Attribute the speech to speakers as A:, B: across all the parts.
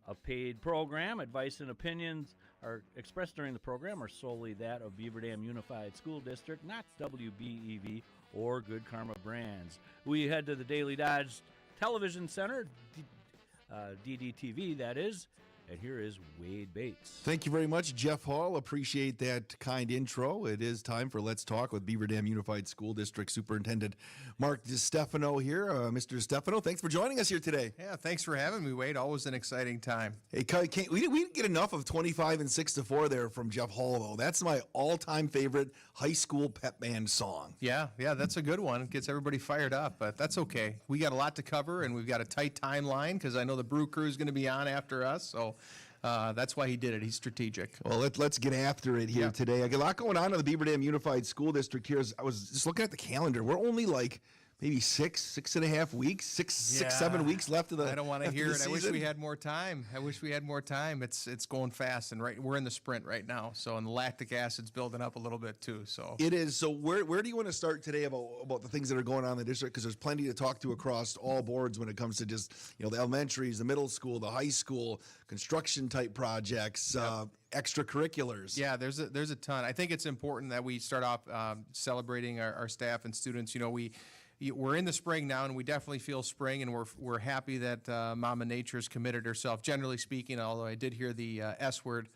A: a paid program. Advice and opinions are expressed during the program are solely that of Beaver Dam Unified School District, not WBEV or Good Karma Brands. We head to the Daily Dodge Television Center, DDTV, that is. And here is Wade Bates.
B: Thank you very much, Jeff Hall. Appreciate that kind intro. It is time for Let's Talk with Beaver Dam Unified School District Superintendent Mark DiStefano here. Mr. DiStefano, thanks for joining us here today.
C: Yeah, thanks for having me, Wade. Always an exciting time.
B: Hey, we didn't get enough of 25 and 6-4 there from Jeff Hall, though. That's my all-time favorite high school pep band song.
C: Yeah, that's a good one. It gets everybody fired up, but that's okay. We got a lot to cover, and we've got a tight timeline because I know the Brew Crew is going to be on after us, so that's why he did it. He's strategic.
B: Well, let's get after it here today. I got a lot going on in the Beaver Dam Unified School District here. I was just looking at the calendar. We're only like maybe 6.5 weeks, 7 weeks left of the.
C: I don't want to hear it.
B: Season.
C: I wish we had more time. It's going fast, and we're in the sprint right now. So, and the lactic acid's building up a little bit too. So
B: it is. So where do you want to start today about the things that are going on in the district? Because there's plenty to talk to across all boards when it comes to just the elementaries, the middle school, the high school, construction type projects. Extracurriculars.
C: Yeah, there's a ton. I think it's important that we start off celebrating our staff and students. We're in the spring now, and we definitely feel spring, and we're happy that Mama Nature's committed herself. Generally speaking, although I did hear the S word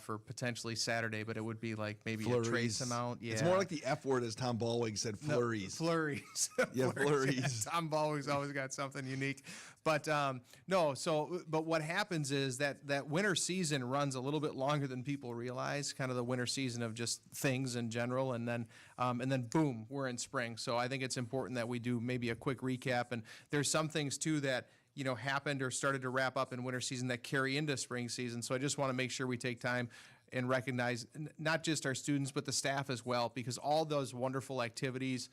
C: for potentially Saturday, but it would be like maybe
B: flurries.
C: A trace amount. Yeah,
B: it's more like the F word, as Tom Ballwig said. Flurries.
C: No, flurries.
B: Yeah, flurries.
C: Yeah, Tom Ballwig's always got something unique. But but what happens is that winter season runs a little bit longer than people realize. Kind of the winter season of just things in general, and then boom, we're in spring. So I think it's important that we do maybe a quick recap. And there's some things too that happened or started to wrap up in winter season that carry into spring season. So I just want to make sure we take time and recognize not just our students, but the staff as well, because all those wonderful activities,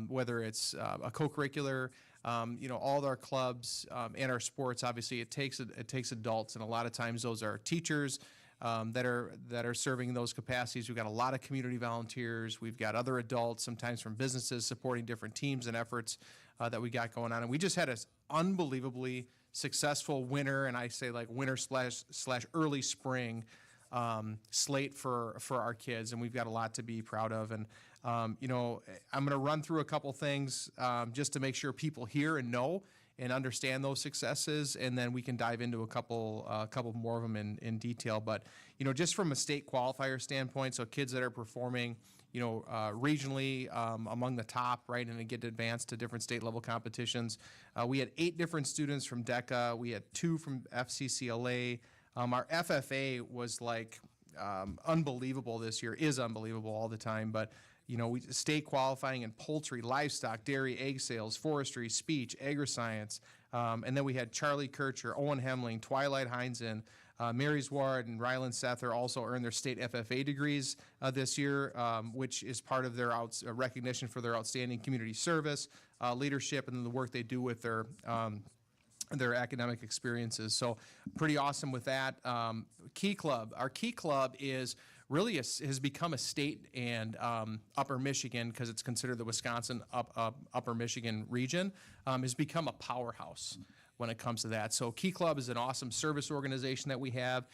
C: whether it's a co-curricular, all our clubs and our sports, obviously it takes adults, and a lot of times those are teachers that are serving those capacities. We've got a lot of community volunteers. We've got other adults, sometimes from businesses, supporting different teams and efforts that we got going on. And we just had an unbelievably successful winter, and I say like winter slash early spring slate for our kids, and we've got a lot to be proud of. And I'm going to run through a couple things just to make sure people hear and know and understand those successes, and then we can dive into a couple more of them in detail. But just from a state qualifier standpoint, so kids that are performing regionally among the top, right, and get advanced to different state level competitions. We had 8 different students from DECA. We had 2 from FCCLA. Our FFA was like unbelievable this year, is unbelievable all the time, but we state qualifying in poultry, livestock, dairy, egg sales, forestry, speech, agri-science, and then we had Charlie Kircher, Owen Hemling, Twilight Heinzen, Mary's Ward, and Ryland Sether also earned their state FFA degrees this year, which is part of their recognition for their outstanding community service, leadership, and then the work they do with their academic experiences. So pretty awesome with that. Key Club. Our Key Club is really has become a state and Upper Michigan, because it's considered the Wisconsin Upper Michigan region, has become a powerhouse when it comes to that. So Key Club is an awesome service organization that we have.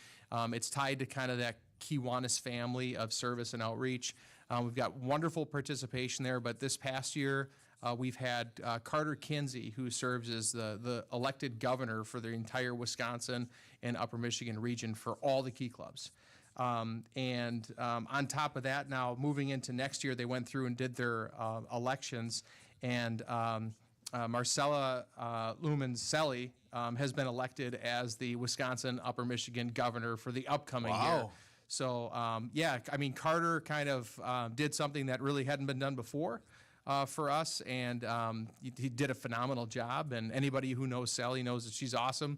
C: It's tied to kind of that Kiwanis family of service and outreach. We've got wonderful participation there, but this past year, we've had Carter Kinsey, who serves as the elected governor for the entire Wisconsin and Upper Michigan region for all the Key Clubs. On top of that, now moving into next year, they went through and did their elections, and Marcella Lumen-Selly has been elected as the Wisconsin Upper Michigan governor for the upcoming year. So, Carter kind of did something that really hadn't been done before for us, and he did a phenomenal job. And anybody who knows Sally knows that she's awesome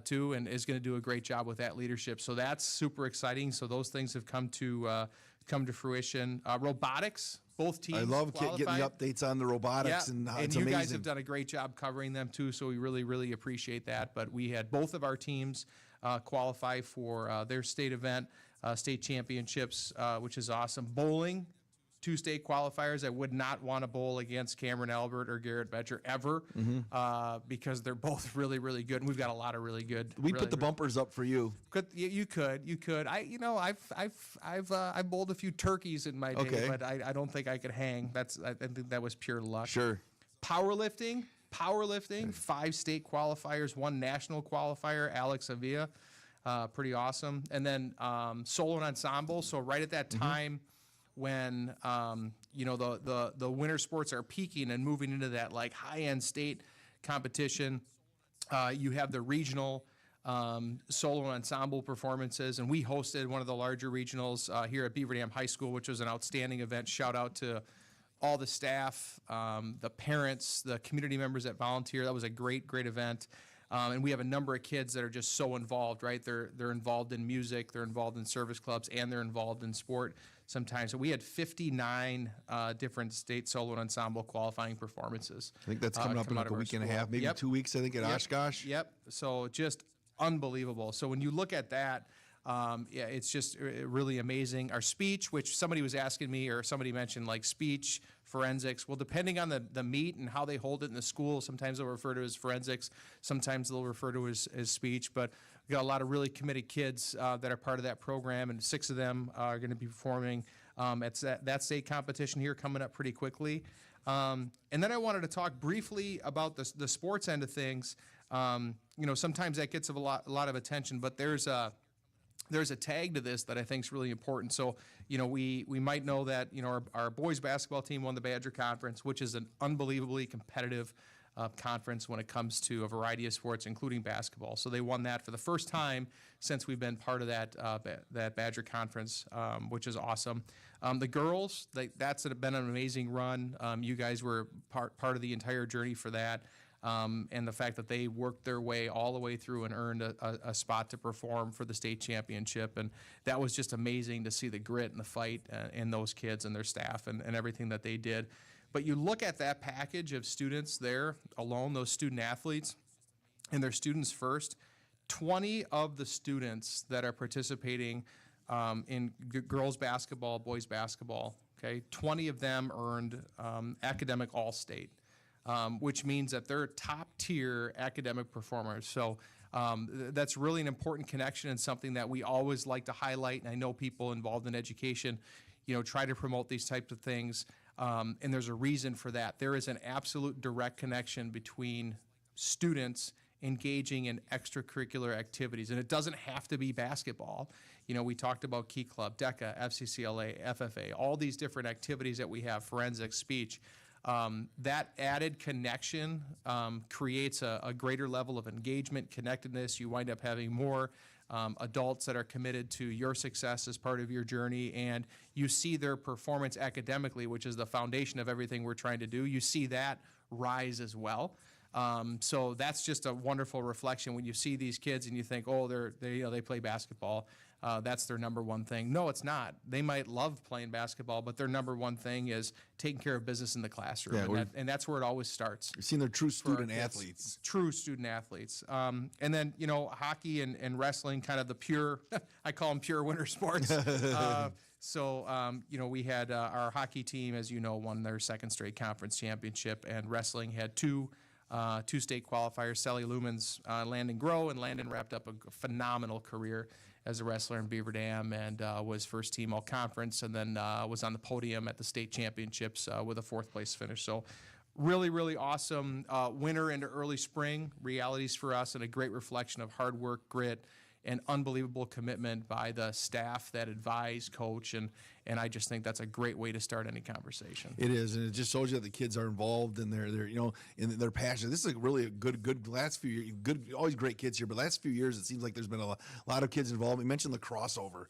C: too, and is going to do a great job with that leadership. So that's super exciting. So those things have come to fruition. Robotics. Both teams
B: I love getting the updates on the robotics, and how it's amazing.
C: And you guys have done a great job covering them too, so we really, really appreciate that. But we had both of our teams qualify for their state event, state championships, which is awesome. Bowling, two state qualifiers. I would not want to bowl against Cameron Albert or Garrett Betcher ever, because they're both really, really good. And we've got a lot of really good.
B: We put the bumpers up for you.
C: You could. I've bowled a few turkeys in my day, but I don't think I could hang. I think that was pure luck.
B: Sure.
C: Powerlifting, 5 state qualifiers, 1 national qualifier, Alex Avila, pretty awesome. And then solo and ensemble. So right at that time when the winter sports are peaking and moving into that like high-end state competition, you have the regional solo and ensemble performances, and we hosted one of the larger regionals here at Beaver Dam High School, which was an outstanding event. Shout out to all the staff, the parents, the community members that volunteer. That was a great event. And we have a number of kids that are just so involved, right? They're involved in music, they're involved in service clubs, and they're involved in sport sometimes. So we had 59 different state solo and ensemble qualifying performances.
B: I think that's coming up in like a week and a half, maybe 2 weeks, I think, at Oshkosh.
C: Yep. So just unbelievable. So when you look at that, it's just really amazing. Our speech, which somebody was asking me, or somebody mentioned like speech, forensics. Well, depending on the meet and how they hold it in the school, sometimes they'll refer to it as forensics, sometimes they'll refer to it as speech. But we got a lot of really committed kids that are part of that program, and 6 of them are going to be performing at that state competition here coming up pretty quickly. And then I wanted to talk briefly about the sports end of things. Sometimes that gets a lot of attention, but there's a tag to this that I think is really important. So, we might know that, our boys basketball team won the Badger Conference, which is an unbelievably competitive conference when it comes to a variety of sports, including basketball. So they won that for the first time since we've been part of that Badger Conference, which is awesome. The girls, that's been an amazing run. You guys were part of the entire journey for that. And the fact that they worked their way all the way through and earned a spot to perform for the state championship. And that was just amazing to see the grit and the fight in those kids and their staff and everything that they did. But you look at that package of students there alone, those student athletes, and their students first, 20 of the students that are participating in girls basketball, boys basketball, 20 of them earned academic all-state. Which means that they're top-tier academic performers. So that's really an important connection and something that we always like to highlight. And I know people involved in education, try to promote these types of things. And there's a reason for that. There is an absolute direct connection between students engaging in extracurricular activities. And it doesn't have to be basketball. We talked about Key Club, DECA, FCCLA, FFA, all these different activities that we have, forensics, speech. That added connection creates a greater level of engagement, connectedness. You wind up having more adults that are committed to your success as part of your journey, and you see their performance academically, which is the foundation of everything we're trying to do. You see that rise as well. So that's just a wonderful reflection when you see these kids and you think, oh, they play basketball. That's their number one thing. No, it's not. They might love playing basketball, but their number one thing is taking care of business in the classroom.
B: Yeah,
C: and that's where it always starts.
B: You've seen their true student athletes.
C: True student athletes. And then, hockey and wrestling, kind of the pure, I call them pure winter sports. We had our hockey team, as you know, won their 2nd straight conference championship, and wrestling had two state qualifiers. Sally Lumens, Landon Grow, and Landon wrapped up a phenomenal career as a wrestler in Beaver Dam and was first team all conference, and then was on the podium at the state championships with a 4th place finish. So really, really awesome winter into early spring realities for us, and a great reflection of hard work, grit, and unbelievable commitment by the staff that advise, coach, and I just think that's a great way to start any conversation.
B: It is, and it just shows you that the kids are involved and they're in their passion. This is really a good last few years. Always great kids here, but last few years it seems like there's been a lot of kids involved. We mentioned the crossover.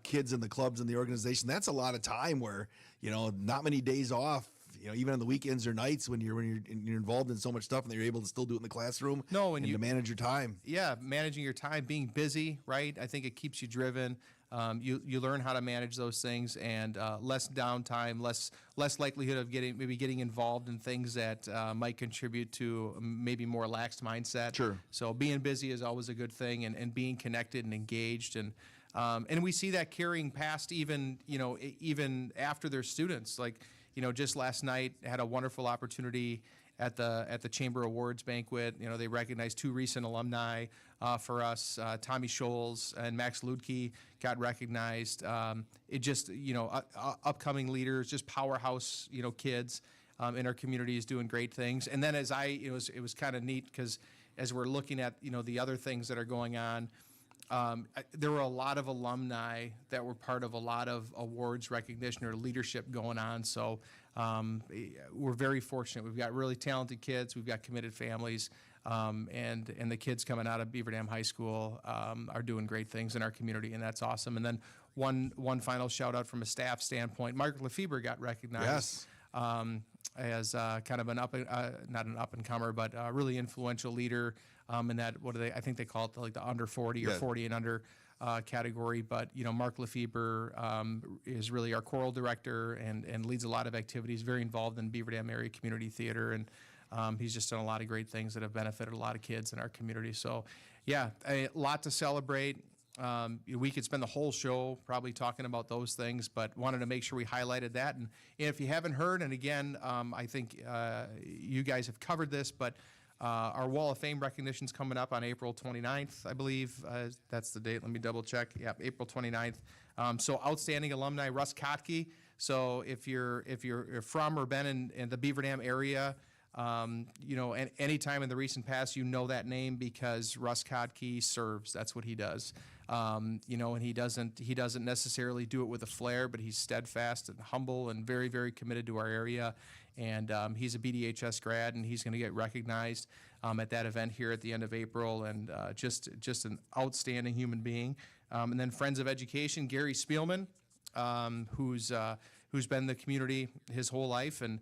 B: Kids in the clubs and the organization. That's a lot of time where not many days off. Even on the weekends or nights when you're involved in so much stuff and that you're able to still do it in the classroom. And to manage your time.
C: Yeah, managing your time, being busy, right? I think it keeps you driven. You learn how to manage those things, and less downtime, less likelihood of getting involved in things that might contribute to maybe more laxed mindset.
B: Sure.
C: So being busy is always a good thing, and being connected and engaged, and And we see that carrying past even after their students. Like, just last night had a wonderful opportunity at the Chamber Awards banquet. They recognized 2 recent alumni for us. Tommy Scholes and Max Ludke got recognized. It just, upcoming leaders, just powerhouse, kids in our community is doing great things. And then it was kind of neat because as we're looking at, the other things that are going on, there were a lot of alumni that were part of a lot of awards recognition or leadership going on. So we're very fortunate. We've got really talented kids. We've got committed families. And the kids coming out of Beaver Dam High School are doing great things in our community, and that's awesome. And then one final shout out from a staff standpoint, Mark Lefebvre got recognized.
B: Yes.
C: As kind of not an up-and-comer, but a really influential leader in that, I think they call it like the under 40 or 40 and under category. But, Mark Lefebvre is really our choral director and leads a lot of activities, very involved in Beaver Dam Area Community Theater, and he's just done a lot of great things that have benefited a lot of kids in our community. So, yeah, a lot to celebrate. We could spend the whole show probably talking about those things, but wanted to make sure we highlighted that. And if you haven't heard, and again, I think you guys have covered this, but our Wall of Fame recognition's coming up on April 29th, I believe. That's the date. Let me double check. Yeah, April 29th. So outstanding alumni, Russ Kotke. So if you're from or been in the Beaver Dam area, and any time in the recent past, that name because Russ Kotke serves. That's what he does. And he doesn't necessarily do it with a flair, but he's steadfast and humble and very, very committed to our area. And he's a BDHS grad, and he's going to get recognized at that event here at the end of April. And just an outstanding human being. And then Friends of Education, Gary Spielman, who's been in the community his whole life and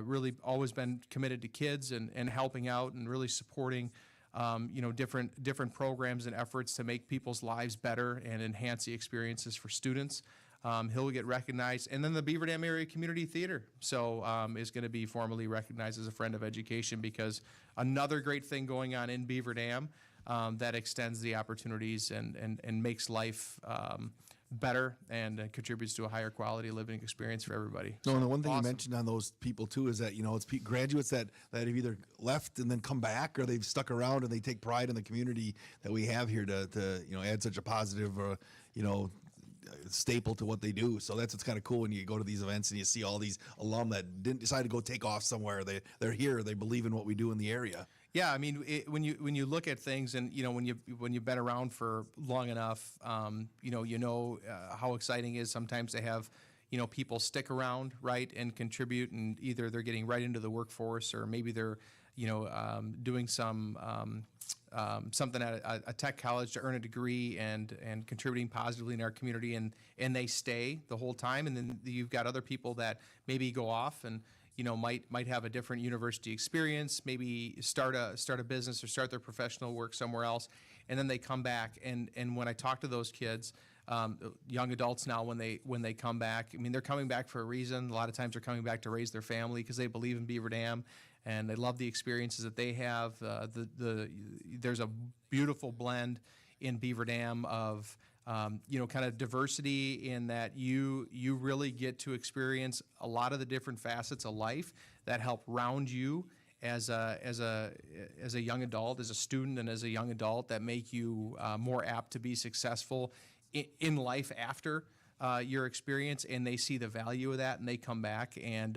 C: really always been committed to kids and helping out and really supporting different programs and efforts to make people's lives better and enhance the experiences for students. He'll get recognized. And then the Beaver Dam Area Community Theater is going to be formally recognized as a Friend of Education, because another great thing going on in Beaver Dam that extends the opportunities and makes life better and contributes to a higher quality living experience for everybody.
B: No, and the one thing
C: Awesome.
B: you mentioned on those people too is that, it's graduates that have either left and then come back, or they've stuck around and they take pride in the community that we have here to add such a positive, staple to what they do. So that's what's kind of cool when you go to these events and you see all these alum that didn't decide to go take off somewhere. They're here. They believe in what we do in the area.
C: Yeah, I mean, when you look at things, and when you've been around for long enough, how exciting it is sometimes to have people stick around, right, and contribute, and either they're getting right into the workforce, or maybe they're doing some something at a tech college to earn a degree and contributing positively in our community, and they stay the whole time. And then you've got other people that maybe go off and might have a different university experience, maybe start a business or start their professional work somewhere else, and then they come back. And when I talk to those kids, young adults now, when they come back, I mean, they're coming back for a reason. A lot of times they're coming back to raise their family because they believe in Beaver Dam and they love the experiences that they have. There's a beautiful blend in Beaver Dam of kind of diversity, in that you really get to experience a lot of the different facets of life that help round you as a young adult, as a student, and as a young adult, that make you more apt to be successful in life after your experience. And they see the value of that, and they come back, and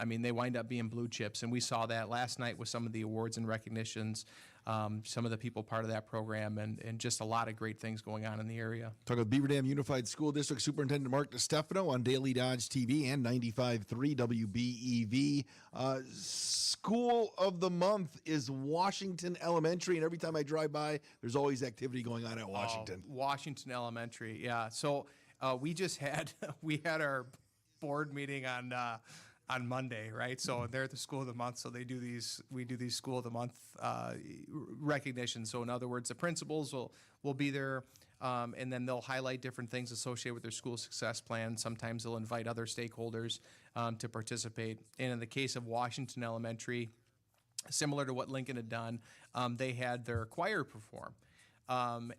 C: they wind up being blue chips. And we saw that last night with some of the awards and recognitions, some of the people part of that program, and just a lot of great things going on in the area.
B: Talking with Beaver Dam Unified School District Superintendent Mark DiStefano on Daily Dodge TV and 95.3 WBEV. School of the month is Washington Elementary, and every time I drive by, there's always activity going on at Washington.
C: Washington Elementary, yeah. So we had our board meeting on Monday, right? So they're the School of the Month, so we do these School of the Month recognitions. So in other words, the principals will be there, and then they'll highlight different things associated with their school success plan. Sometimes they'll invite other stakeholders to participate. And in the case of Washington Elementary, similar to what Lincoln had done, they had their choir perform.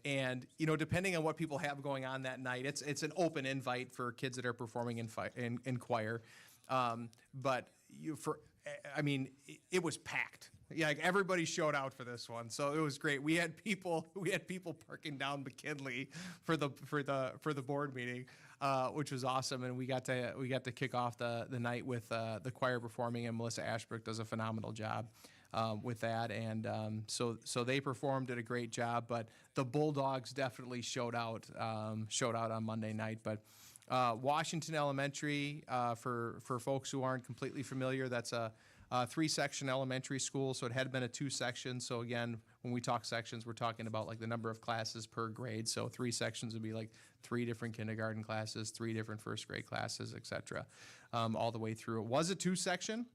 C: And depending on what people have going on that night, it's an open invite for kids that are performing in choir. But it was packed. Yeah, like everybody showed out for this one, so it was great. We had people parking down McKinley for the board meeting, which was awesome, and we got to kick off the night with the choir performing, and Melissa Ashbrook does a phenomenal job with that, and so they performed, did a great job. But the Bulldogs definitely showed out on Monday night. But Washington Elementary, for folks who aren't completely familiar, that's a 3-section elementary school, so it had been a 2-section. So again, when we talk sections, we're talking about like the number of classes per grade. So 3 sections would be like 3 different kindergarten classes, 3 different first grade classes, etc., all the way through. It was a 2-section,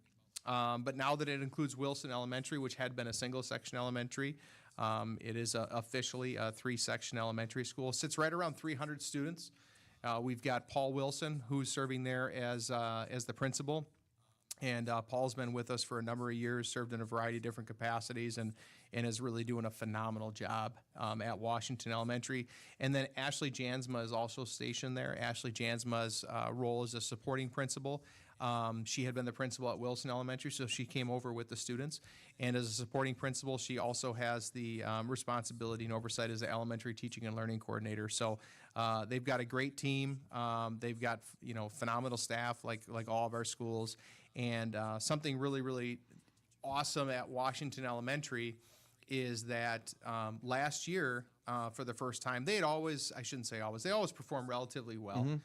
C: but now that it includes Wilson Elementary, which had been a single-section elementary, it is officially a 3-section elementary school. Sits right around 300 students. We've got Paul Wilson, who's serving there as the principal. And Paul's been with us for a number of years, served in a variety of different capacities, and is really doing a phenomenal job at Washington Elementary. And then Ashley Jansma is also stationed there. Ashley Jansma's role is a supporting principal. She had been the principal at Wilson Elementary, so she came over with the students. And as a supporting principal, she also has the responsibility and oversight as the elementary teaching and learning coordinator. So they've got a great team. They've got phenomenal staff like all of our schools. And something really, really awesome at Washington Elementary is that last year, for the first time, they always perform relatively well. Mm-hmm.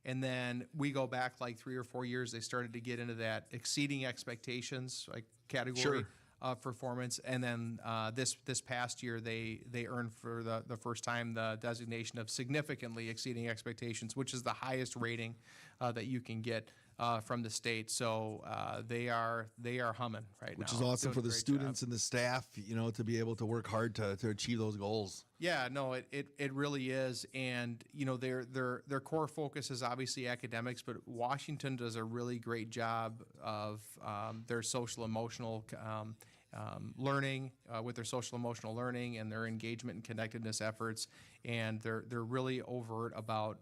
C: And then we go back like 3 or 4 years, they started to get into that exceeding expectations like category of performance. And then this past year, they earned for the first time the designation of significantly exceeding expectations, which is the highest rating that you can get from the state. So they are humming right now.
B: Which is awesome for the students and the staff, to be able to work hard to achieve those goals.
C: Yeah, no, it really is. And, their core focus is obviously academics, but Washington does a really great job of their social emotional learning, with their social emotional learning and their engagement and connectedness efforts. And they're really overt about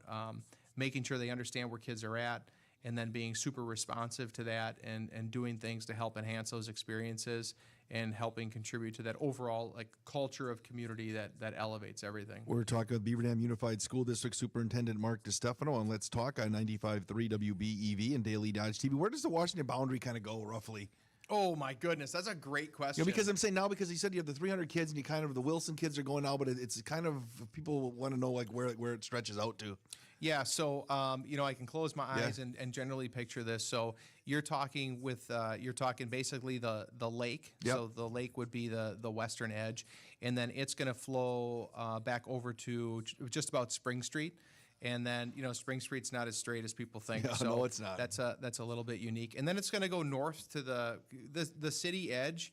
C: making sure they understand where kids are at, and then being super responsive to that and doing things to help enhance those experiences and helping contribute to that overall culture of community that elevates everything.
B: We're talking with Beaver Dam Unified School District Superintendent Mark DiStefano on Let's Talk on 95.3 WBEV and Daily Dodge TV. Where does the Washington boundary kind of go roughly?
C: Oh my goodness, that's a great question.
B: Because I'm saying now, because you said you have the 300 kids and you kind of, the Wilson kids are going now, but it's kind of, people want to know where it stretches out to.
C: Yeah, so I can close my eyes and generally picture this. So you're talking basically the lake. Yep. So the lake would be the western edge, and then it's going to flow back over to just about Spring Street. And then, Spring Street's not as straight as people think.
B: Yeah,
C: so
B: no, it's not.
C: That's a little bit unique. And then it's going to go north to the city edge.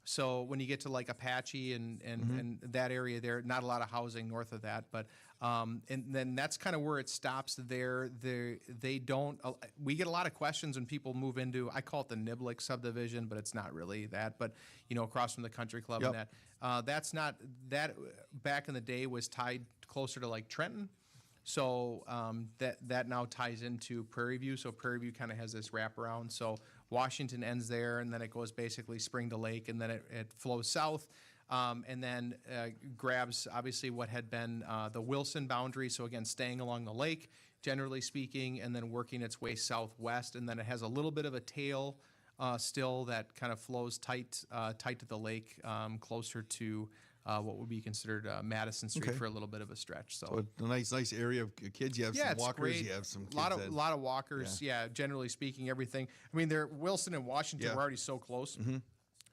C: So when you get to like Apache and that area there, not a lot of housing north of that, but and then that's kind of where it stops there. They don't. We get a lot of questions when people move into, I call it the Niblick subdivision, but it's not really that. But across from the country club and that, that's not that. Back in the day was tied closer to like Trenton. So that now ties into Prairie View. So Prairie View kind of has this wraparound. So Washington ends there, and then it goes basically spring to lake, and then it flows south, and then grabs obviously what had been the Wilson boundary. So again, staying along the lake, generally speaking, and then working its way southwest, and then it has a little bit of a tail still that kind of flows tight to the lake, closer to what would be considered Madison Street for a little bit of a stretch. So
B: a nice area of kids. You have some walkers. Great. You have some kids.
C: A lot of walkers. Yeah, generally speaking, everything. I mean, Wilson and Washington were already so close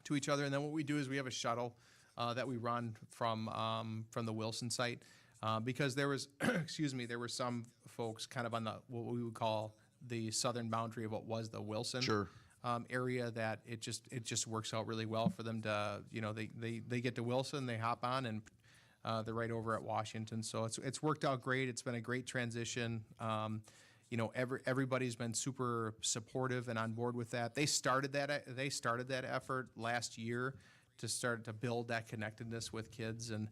C: to each other. And then what we do is we have a shuttle that we run from the Wilson site because there was, there were some folks kind of on what we would call the southern boundary of what was the Wilson. Area that it just works out really well for them to they get to Wilson, they hop on, and they're right over at Washington. So it's worked out great. It's been a great transition. Everybody's been super supportive and on board with that. They started that effort last year to start to build that connectedness with kids, and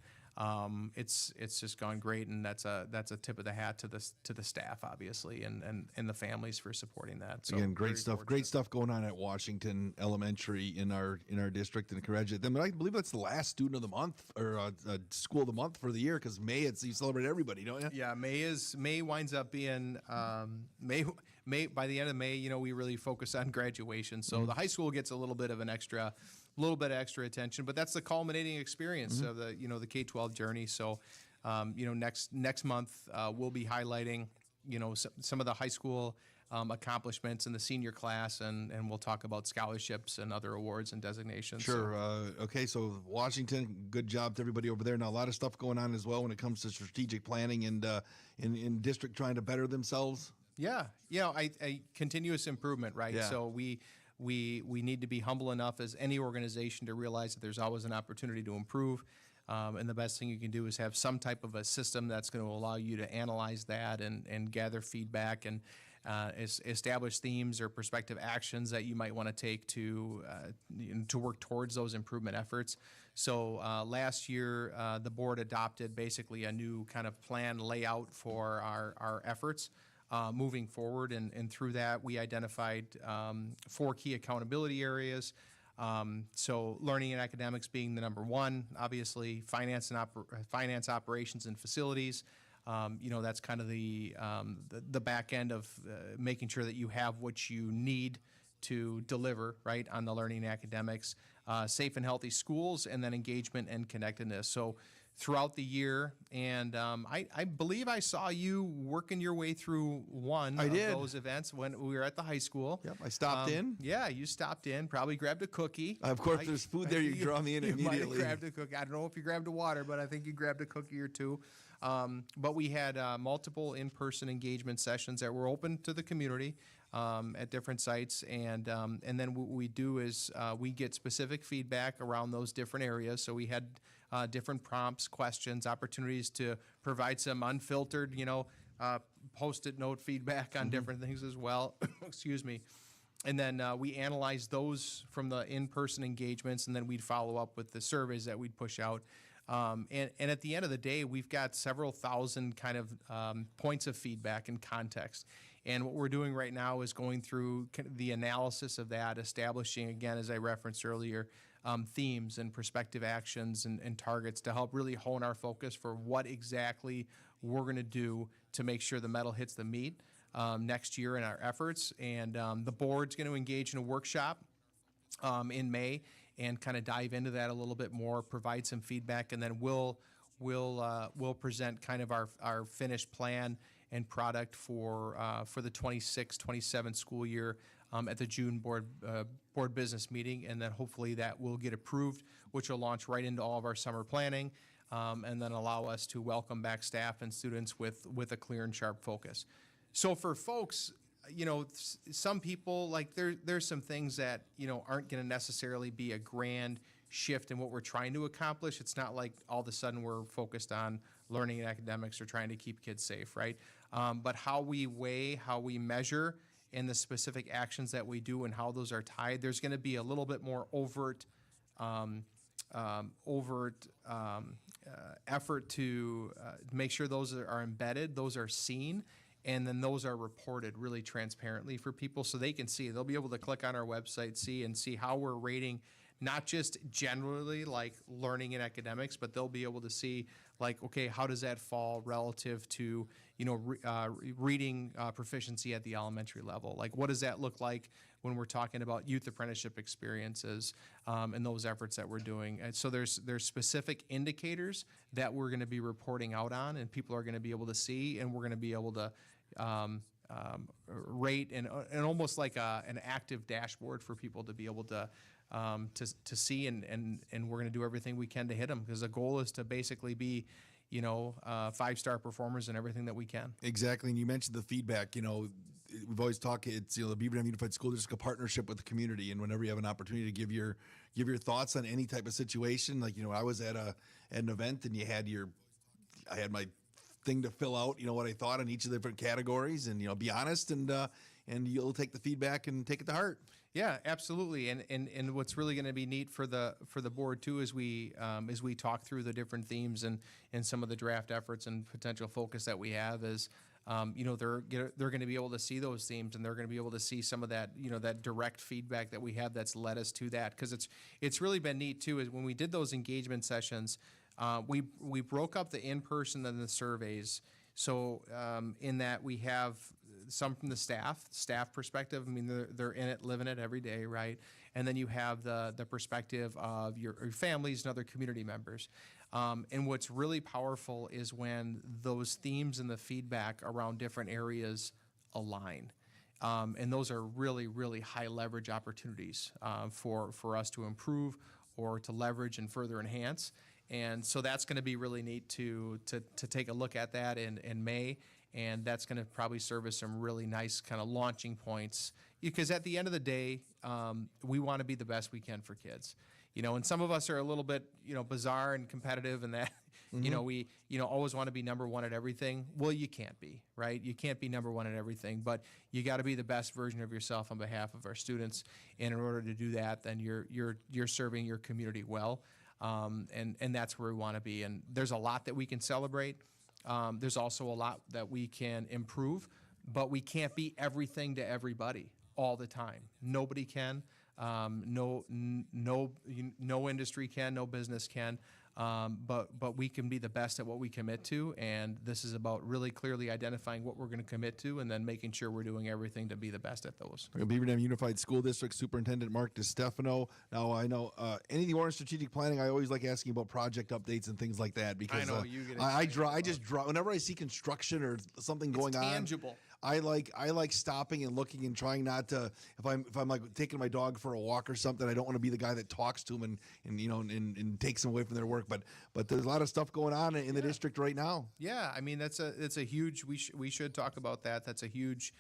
C: it's just gone great, and that's a tip of the hat to the staff, obviously, and the families for supporting that. So
B: Again, great
C: very
B: stuff.
C: fortunate.
B: Great stuff going on at Washington Elementary in our district, and congratulate them. But I believe that's the last student of the month or school of the month for the year, because May you celebrate everybody, don't you?
C: Yeah, May winds up being May by the end of May. We really focus on graduation, so the high school gets a little bit of extra attention, but that's the culminating experience of the K-12 journey. So, next month we'll be highlighting some of the high school accomplishments in the senior class, and we'll talk about scholarships and other awards and designations.
B: Sure. Okay, so Washington, good job to everybody over there. Now, a lot of stuff going on as well when it comes to strategic planning and in district trying to better themselves.
C: Yeah, I continuous improvement, right?
B: Yeah.
C: So we need to be humble enough as any organization to realize that there's always an opportunity to improve. And the best thing you can do is have some type of a system that's going to allow you to analyze that and gather feedback and establish themes or prospective actions that you might want to take to work towards those improvement efforts. So last year, the board adopted basically a new kind of plan layout for our efforts moving forward. And through that, we identified 4 key accountability areas. So learning and academics being the number one, obviously finance operations and facilities. That's kind of the back end of making sure that you have what you need to deliver, right, on the learning and academics, safe and healthy schools, and then engagement and connectedness. So throughout the year, and I believe I saw you working your way through one of those events when we were at the high school.
B: Yep, I stopped in.
C: Yeah, you stopped in, probably grabbed a cookie.
B: Of course, there's food there. You draw me in
C: you
B: immediately.
C: You might have grabbed a cookie. I don't know if you grabbed a water, but I think you grabbed a cookie or two. But we had multiple in-person engagement sessions that were open to the community at different sites, and then what we do is we get specific feedback around those different areas. So we had different prompts, questions, opportunities to provide some unfiltered, post-it note feedback on different things as well. Excuse me. And then we analyze those from the in-person engagements, and then we'd follow up with the surveys that we'd push out. And at the end of the day, we've got several thousand kind of points of feedback and context. And what we're doing right now is going through the analysis of that, establishing, again, as I referenced earlier, themes and prospective actions and targets to help really hone our focus for what exactly we're going to do to make sure the metal hits the meat next year in our efforts. And the board's going to engage in a workshop in May and kind of dive into that a little bit more, provide some feedback, and then we'll present kind of our finished plan and product for the 26-27 school year at the June board business meeting, and then hopefully that will get approved, which will launch right into all of our summer planning, and then allow us to welcome back staff and students with a clear and sharp focus. So for folks, some people, like there's some things that aren't going to necessarily be a grand shift in what we're trying to accomplish. It's not like all of a sudden we're focused on learning and academics or trying to keep kids safe, right? But how we weigh, how we measure, and the specific actions that we do and how those are tied, there's going to be a little bit more overt effort to make sure those are embedded, those are seen, and then those are reported really transparently for people so they can see. They'll be able to click on our website, see how we're rating, not just generally like learning and academics, but they'll be able to see like, okay, how does that fall relative to, reading proficiency at the elementary level? Like, what does that look like when we're talking about youth apprenticeship experiences and those efforts that we're doing? And so there's specific indicators that we're going to be reporting out on, and people are going to be able to see, and we're going to be able to rate and almost like an active dashboard for people to be able to see, and we're going to do everything we can to hit them, because the goal is to basically be, 5-star performers in everything that we can.
B: Exactly, and you mentioned the feedback. We've always talked. It's the Beaver Dam Unified School District, a partnership with the community, and whenever you have an opportunity to give your thoughts on any type of situation, like I was at an event and I had my thing to fill out, what I thought on each of the different categories, and be honest, and you'll take the feedback and take it to heart.
C: Yeah, absolutely. And what's really going to be neat for the board too is we talk through the different themes and some of the draft efforts and potential focus that we have is they're going to be able to see those themes, and they're going to be able to see some of that that direct feedback that we have that's led us to that, because it's really been neat too is when we did those engagement sessions, we broke up the in-person and the surveys. So in that we have some from the staff perspective. I mean, they're in it, living it every day, right? And then you have the perspective of your families and other community members. And what's really powerful is when those themes and the feedback around different areas align. And those are really, really high leverage opportunities for us to improve or to leverage and further enhance. And so that's going to be really neat to take a look at that in May. And that's going to probably serve as some really nice kind of launching points. Because at the end of the day, we want to be the best we can for kids. And some of us are a little bit, bizarre and competitive, and that, we, always want to be number one at everything. Well, you can't be, right? You can't be number one at everything, but you got to be the best version of yourself on behalf of our students. And in order to do that, then you're serving your community well. And that's where we want to be. And there's a lot that we can celebrate. There's also a lot that we can improve, but we can't be everything to everybody all the time. Nobody can. No industry can. No business can. But we can be the best at what we commit to, and this is about really clearly identifying what we're going to commit to, and then making sure we're doing everything to be the best at those.
B: Beaver Dam Unified School District Superintendent Mark DiStefano. Now, I know anything more in strategic planning, I always like asking about project updates and things like that, because
C: I know you get
B: I just draw whenever I see construction or something going on.
C: Tangible.
B: I like stopping and looking and trying not to, if I'm like taking my dog for a walk or something, I don't want to be the guy that talks to them and takes them away from their work. But there's a lot of stuff going on in the district right now.
C: Yeah, I mean it's a huge. We should talk about that. That's a huge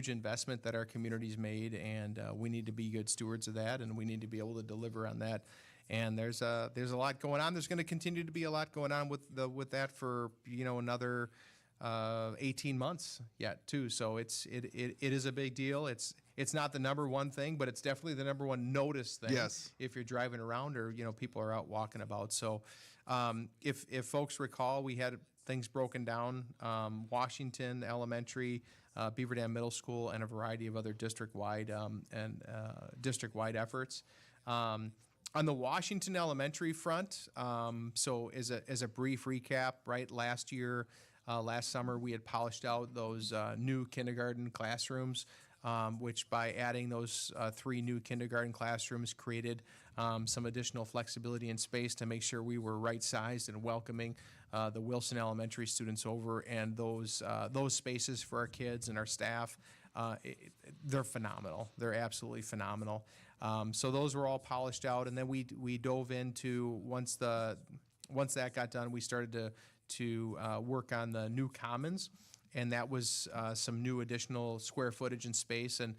C: investment that our community's made, and we need to be good stewards of that, and we need to be able to deliver on that. And there's a lot going on. There's going to continue to be a lot going on with that for another 18 months yet too. So it is a big deal. It's not the number one thing, but it's definitely the number one notice thing.
B: Yes.
C: If you're driving around or people are out walking about. So if folks recall, we had things broken down: Washington Elementary, Beaver Dam Middle School, and a variety of other district-wide efforts. On the Washington Elementary front, so as a brief recap, right, last summer, we had polished out those new kindergarten classrooms, which by adding those 3 new kindergarten classrooms created some additional flexibility and space to make sure we were right-sized and welcoming the Wilson Elementary students over. And those spaces for our kids and our staff, they're phenomenal. They're absolutely phenomenal. So those were all polished out, and then we dove into, once that got done, we started to work on the new commons, and that was some new additional square footage and space, and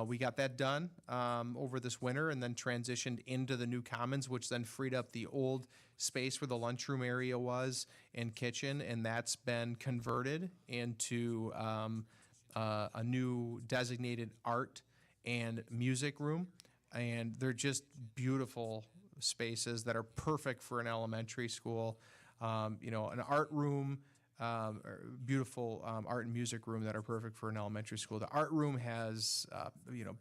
C: we got that done over this winter, and then transitioned into the new commons, which then freed up the old space where the lunchroom area was and kitchen, and that's been converted into a new designated art and music room, and they're just beautiful spaces that are perfect for an elementary school. An art room, beautiful art and music room that are perfect for an elementary school. The art room has,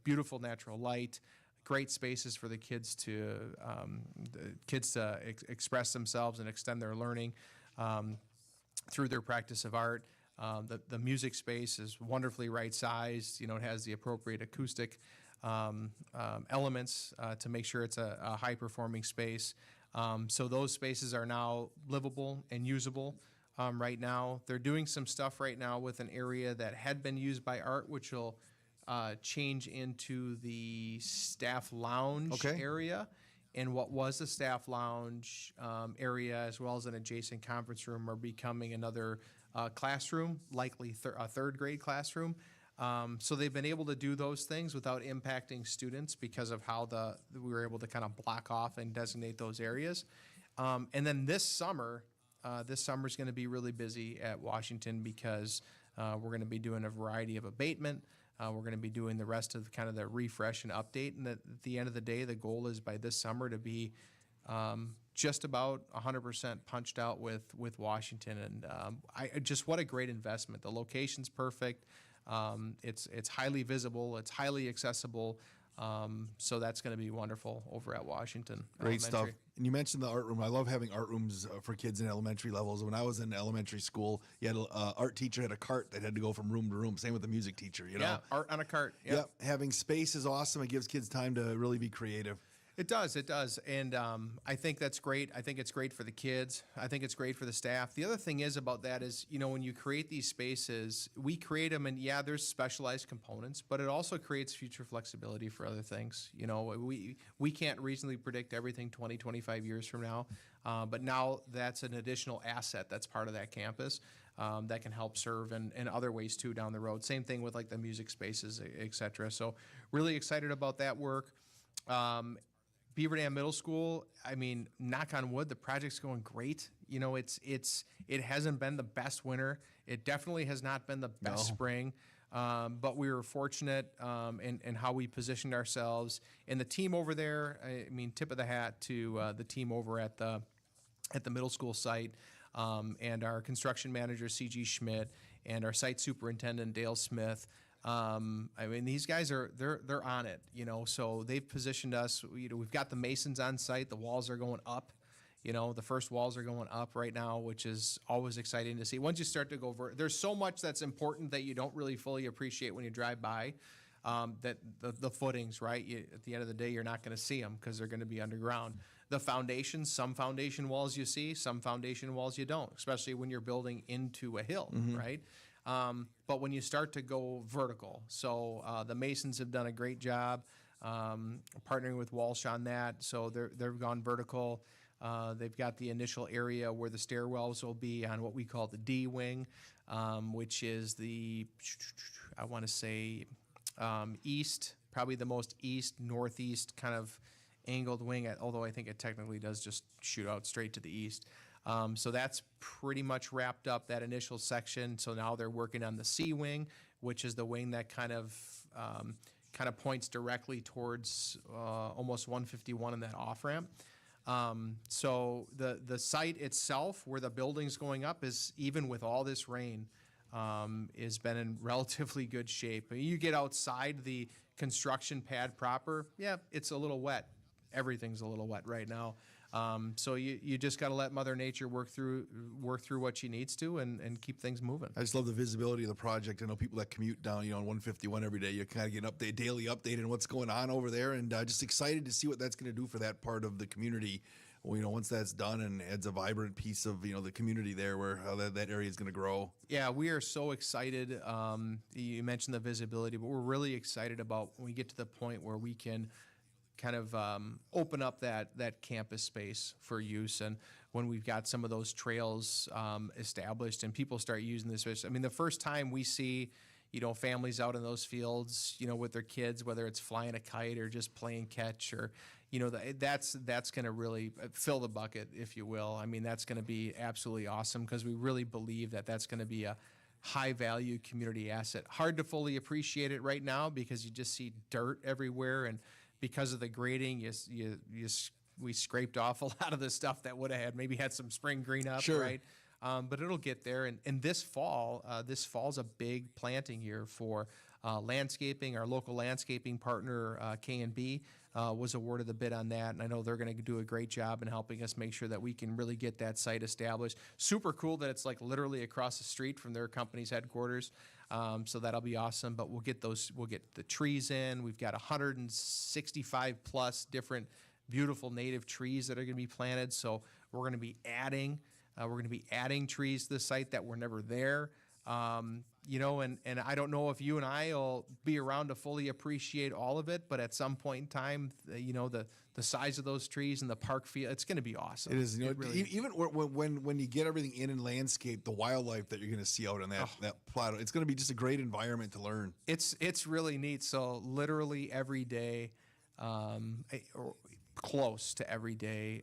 C: beautiful natural light, great spaces for the kids to express themselves and extend their learning through their practice of art. The music space is wonderfully right-sized. It has the appropriate acoustic elements to make sure it's a high-performing space. So those spaces are now livable and usable right now. They're doing some stuff right now with an area that had been used by art, which will change into the staff lounge area. And what was the staff lounge area, as well as an adjacent conference room, are becoming another classroom, likely a third grade classroom. So they've been able to do those things without impacting students because of how we were able to kind of block off and designate those areas. And then this summer is going to be really busy at Washington because we're going to be doing a variety of abatement We're going to be doing the rest of kind of the refresh and update. And at the end of the day, the goal is by this summer to be just about 100% punched out with Washington. And I just, what a great investment. The location's perfect. It's highly visible. It's highly accessible. So that's going to be wonderful over at Washington
B: Great stuff.
C: Elementary.
B: And you mentioned the art room. I love having art rooms for kids in elementary levels. When I was in elementary school, you had an art teacher had a cart that had to go from room to room. Same with the music teacher, you know?
C: Yeah, art on a cart. Yep.
B: Yep. Having space is awesome. It gives kids time to really be creative.
C: It does. And I think that's great. I think it's great for the kids. I think it's great for the staff. The other thing is about that is, you know, when you create these spaces, we create them, and yeah, there's specialized components, but it also creates future flexibility for other things. You know, we can't reasonably predict everything 20, 25 years from now, but now that's an additional asset that's part of that campus that can help serve in other ways too down the road. Same thing with like the music spaces, et cetera. So really excited about that work. Beaver Dam Middle School, I mean, knock on wood, the project's going great. You know, it hasn't been the best winter. It definitely has not been the best spring. But we were fortunate in how we positioned ourselves. And the team over there, I mean, tip of the hat to the team over at the middle school site, and our construction manager, C.G. Schmidt, and our site superintendent, Dale Smith. I mean, these guys they're on it, you know, so they've positioned us. You know, we've got the masons on site. The walls are going up, you know, the first walls are going up right now, which is always exciting to see. Once you start to go over, there's so much that's important that you don't really fully appreciate when you drive by, that the footings, right? At the end of the day, you're not going to see them because they're going to be underground. The foundations, some foundation walls you see, some foundation walls you don't, especially when you're building into a hill, right? But when you start to go vertical, so the Masons have done a great job partnering with Walsh on that. So they've gone vertical. They've got the initial area where the stairwells will be on what we call the D wing, which is the, I want to say, east, probably the most east, northeast kind of angled wing, although I think it technically does just shoot out straight to the east. So that's pretty much wrapped up that initial section. So now they're working on the C wing, which is the wing that kind of points directly towards almost 151 in that off ramp. So the site itself, where the building's going up, is, even with all this rain, has been in relatively good shape. You get outside the construction pad proper, yeah, it's a little wet. Everything's a little wet right now. So you just got to let Mother Nature work through what she needs to and keep things moving.
B: I just love the visibility of the project. I know people that commute down, you know, on 151 every day. You kind of get an daily update on what's going on over there, and just excited to see what that's going to do for that part of the community. Well, you know, once that's done, and adds a vibrant piece of, you know, the community there, where how that area is going to grow. Yeah,
C: we are so excited. You mentioned the visibility, but we're really excited about when we get to the point where we can kind of open up that campus space for use, and when we've got some of those trails established and people start using this space. I mean, the first time we see, you know, families out in those fields, you know, with their kids, whether it's flying a kite or just playing catch, or, you know, that's going to really fill the bucket, if you will. I mean, that's going to be absolutely awesome, because we really believe that that's going to be a high value community asset. Hard to fully appreciate it right now because you just see dirt everywhere, and because of the grading, we scraped off a lot of the stuff that would have maybe had some spring green up,
B: sure,
C: right? But it'll get there. And this fall's a big planting year for landscaping. Our local landscaping partner, K&B, was awarded the bid on that, and I know they're going to do a great job in helping us make sure that we can really get that site established. Super cool that it's like literally across the street from their company's headquarters. So that'll be awesome. But we'll get the trees in. We've got 165 plus different beautiful native trees that are going to be planted. So we're going to be adding trees to the site that were never there. You know, and I don't know if you and I will be around to fully appreciate all of it, but at some point in time, you know, the size of those trees and the park field, it's going to be awesome.
B: It is. You know, really, even when you get everything in landscape, the wildlife that you're going to see out in that plateau, it's going to be just a great environment to learn.
C: It's really neat. So literally every day, or close to every day,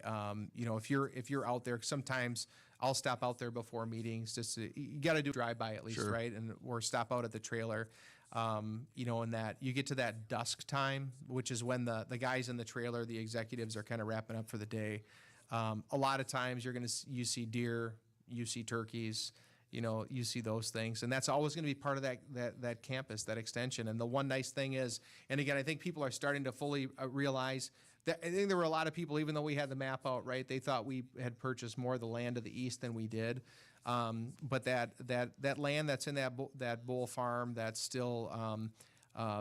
C: you know, if you're out there, sometimes I'll stop out there before meetings. You got to do a drive-by at least,
B: sure,
C: right? Or stop out at the trailer. In that you get to that dusk time, which is when the guys in the trailer, the executives, are kind of wrapping up for the day. A lot of times you see deer, you see turkeys, you see those things, and that's always going to be part of that campus, that extension. And the one nice thing is, and again, I think people are starting to fully realize that. I think there were a lot of people, even though we had the map out, right, they thought we had purchased more of the land to the east than we did. But that land that's in that bull farm, that's still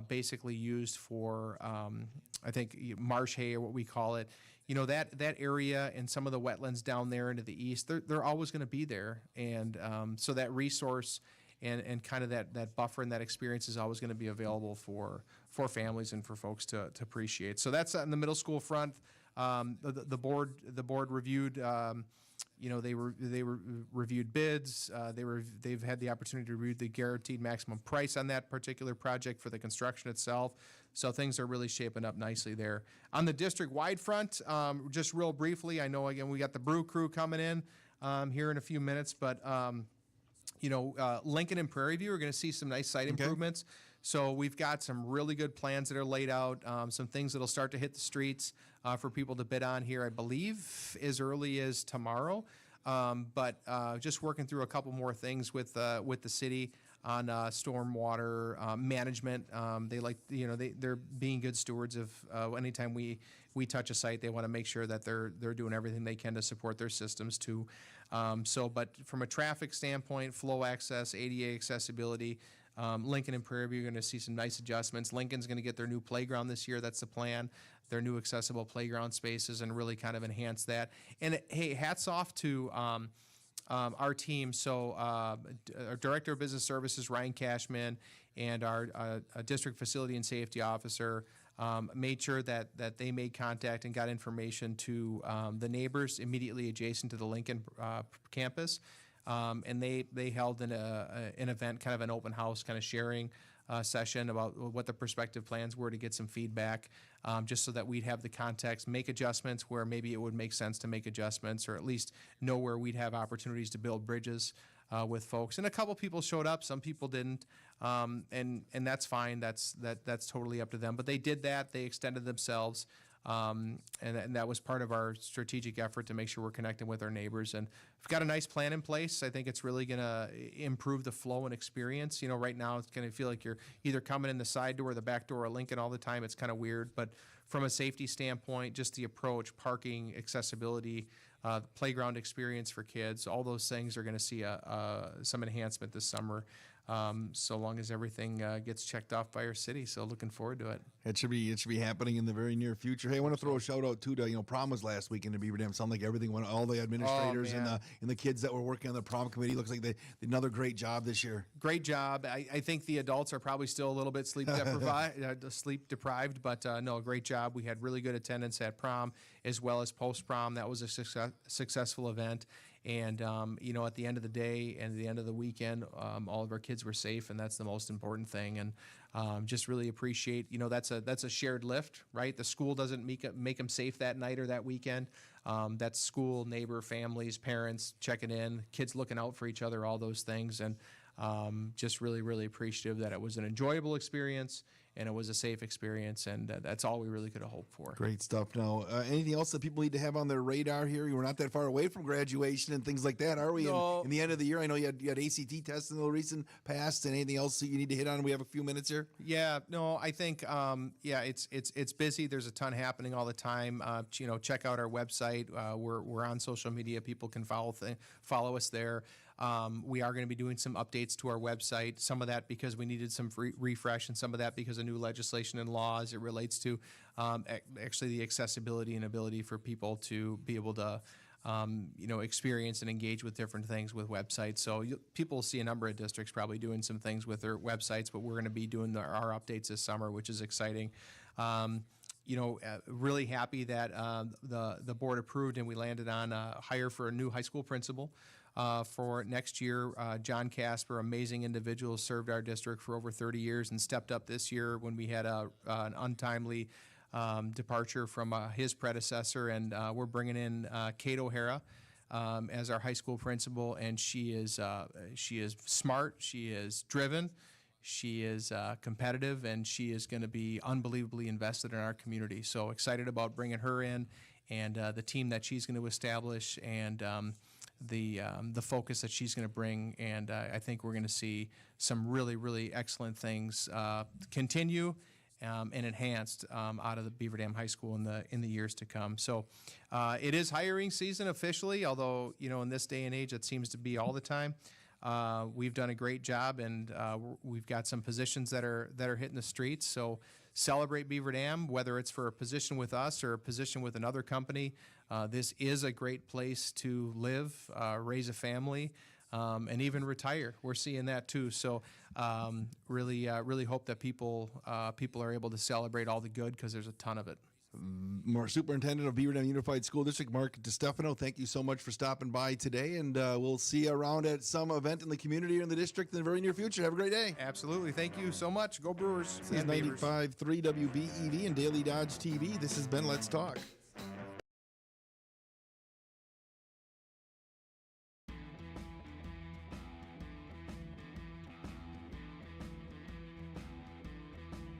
C: basically used for, I think, marsh hay, or what we call it. That area and some of the wetlands down there into the east, they're always going to be there. And so that resource and kind of that buffer and that experience is always going to be available for families and for folks to appreciate. So that's on the middle school front. The board reviewed. They reviewed bids. They've had the opportunity to review the guaranteed maximum price on that particular project for the construction itself. So things are really shaping up nicely there. On the district-wide front, just real briefly, I know again we got the Brew Crew coming in here in a few minutes, but Lincoln and Prairie View are going to see some nice site improvements. So we've got some really good plans that are laid out, some things that'll start to hit the streets for people to bid on here, I believe, as early as tomorrow. But just working through a couple more things with the city on stormwater management. They're being good stewards of anytime we touch a site, they want to make sure that they're doing everything they can to support their systems too. But from a traffic standpoint, flow access, ADA accessibility, Lincoln and Prairie View are going to see some nice adjustments. Lincoln's going to get their new playground this year. That's the plan. Their new accessible playground spaces, and really kind of enhance that. And hey, hats off to our team. So our Director of Business Services, Ryan Cashman, and our District Facility and Safety Officer made sure that they made contact and got information to the neighbors immediately adjacent to the Lincoln campus. And they held an event, kind of an open house, kind of sharing session about what the prospective plans were to get some feedback, just so that we'd have the context, make adjustments where maybe it would make sense to make adjustments, or at least know where we'd have opportunities to build bridges with folks. And a couple people showed up, some people didn't, and that's fine. That's totally up to them. But they did that. They extended themselves. And that was part of our strategic effort to make sure we're connecting with our neighbors. And we've got a nice plan in place. I think it's really going to improve the flow and experience. Right now it's going to feel like you're either coming in the side door or the back door of Lincoln all the time. It's kind of weird. But from a safety standpoint, just the approach, parking, accessibility, playground experience for kids, all those things are going to see some enhancement this summer. So long as everything gets checked off by our city. So looking forward to it.
B: It should be happening in the very near future. Hey, I want to throw a shout out too to prom was last weekend in Beaver Dam. Sound like everything went. All the administrators and the kids that were working on the prom committee. Looks like they did another great job this year.
C: Great job. I think the adults are probably still a little bit sleep deprived, but no, great job. We had really good attendance at prom as well as post prom. That was a successful event. And, at the end of the day and the end of the weekend, all of our kids were safe, and that's the most important thing. And just really appreciate, that's a shared lift, right? The school doesn't make them safe that night or that weekend. That's school, neighbor, families, parents checking in, kids looking out for each other, all those things. And just really, really appreciative that it was an enjoyable experience and it was a safe experience, and that's all we really could have hoped for.
B: Great stuff. Now, anything else that people need to have on their radar here? We're not that far away from graduation and things like that, are we?
C: No.
B: In the end of the year, I know you had ACT tests in the recent past, and anything else that you need to hit on? We have a few minutes here.
C: Yeah, no, I think it's busy. There's a ton happening all the time. Check out our website. We're on social media. People can follow us there. We are going to be doing some updates to our website, some of that because we needed some refresh, and some of that because of new legislation and law as it relates to actually the accessibility and ability for people to be able to experience and engage with different things with websites. So people will see a number of districts probably doing some things with their websites, but we're going to be doing our updates this summer, which is exciting. Really happy that the board approved and we landed on a hire for a new high school principal. For next year, John Casper, amazing individual, served our district for over 30 years and stepped up this year when we had an untimely departure from his predecessor, and we're bringing in Kate O'Hara as our high school principal, and she is smart, she is driven, She is competitive, and she is going to be unbelievably invested in our community. So excited about bringing her in, and the team that she's going to establish, and the focus that she's going to bring. And I think we're going to see some really, really excellent things continue and enhanced out of the Beaver Dam High School in the years to come. So it is hiring season officially, although in this day and age it seems to be all the time. We've done a great job, and we've got some positions that are hitting the streets. So celebrate Beaver Dam, whether it's for a position with us or a position with another company. This is a great place to live, raise a family, and even retire. We're seeing that too. So really hope that people are able to celebrate all the good, because there's a ton of it.
B: More Superintendent of Beaver Dam Unified School District, Mark DiStefano, thank you so much for stopping by today, and we'll see you around at some event in the community or in the district in the very near future. Have a great day.
C: Absolutely. Thank you so much. Go Brewers.
B: This is 95.3 WBEV and Daily Dodge TV. This has been Let's Talk.